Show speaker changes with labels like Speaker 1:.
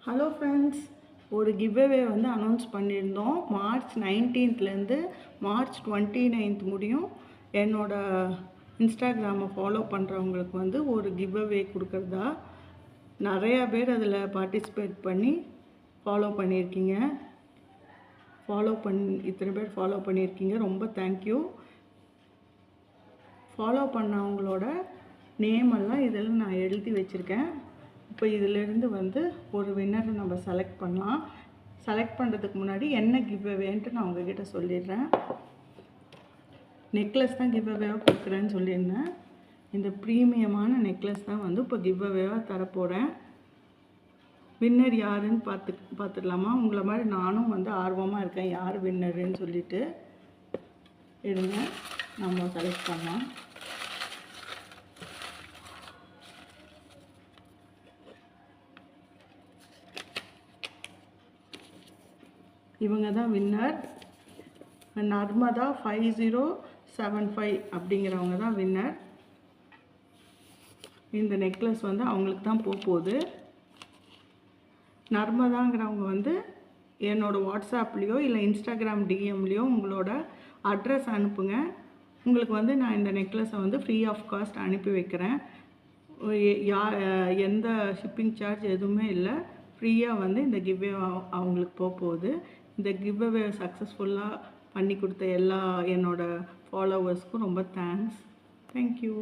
Speaker 1: Hello friends, ஒரு giveaway வந்து announce பண்ணியிருந்தோம். மார்ச் 19லேருந்து மார்ச் 29 முடியும் என்னோடய இன்ஸ்டாகிராமை ஃபாலோ பண்ணுறவங்களுக்கு வந்து ஒரு கிவ்அவே கொடுக்குறதா. நிறையா பேர் அதில் பார்ட்டிசிபேட் பண்ணி ஃபாலோ பண்ணியிருக்கீங்க. இத்தனை பேர் ஃபாலோ பண்ணியிருக்கீங்க, ரொம்ப தேங்க்யூ. ஃபாலோ பண்ணவங்களோட நேமெல்லாம் இதில் நான் எழுதி வச்சுருக்கேன். இப்போ இதிலிருந்து வந்து ஒரு வின்னரை நம்ம செலக்ட் பண்ணலாம். செலக்ட் பண்ணுறதுக்கு முன்னாடி என்ன கிவ்அவேன்ட்டு நான் உங்ககிட்ட சொல்லிடுறேன். நெக்லஸ் தான் கிவ்அவேவாக கொடுக்குறேன்னு சொல்லியிருந்தேன். இந்த ப்ரீமியமான நெக்லஸ் தான் வந்து இப்போ கிவ்அவேவாக தரப்போகிறேன். வின்னர் யாருன்னு பார்த்துடலாமா? உங்களை மாதிரி நானும் வந்து ஆர்வமாக இருக்கேன், யார் வின்னருன்னு சொல்லிட்டு. இருங்க, நம்ம செலக்ட் பண்ணலாம். இவங்க தான் வின்னர். நர்மதா 5075 அப்படிங்கிறவங்க தான் வின்னர். இந்த நெக்லஸ் வந்து அவங்களுக்கு தான் போகுது. நர்மதாங்கிறவங்க வந்து என்னோடய வாட்ஸ்அப்லேயோ இல்லை இன்ஸ்டாகிராம் டிஎம்லேயோ உங்களோட அட்ரஸ் அனுப்புங்க. உங்களுக்கு வந்து நான் இந்த நெக்லஸை வந்து ஃப்ரீ ஆஃப் காஸ்ட் அனுப்பி வைக்கிறேன். எந்த ஷிப்பிங் சார்ஜ் எதுவுமே இல்லை. ஃப்ரீயாக வந்து இந்த கிவ்வே அவங்களுக்கு போகுது. இந்த கிவ்அவே சக்ஸஸ்ஃபுல்லாக பண்ணி கொடுத்த எல்லா என்னோடய ஃபாலோவர்ஸ்க்கும் ரொம்ப தேங்க்யூ.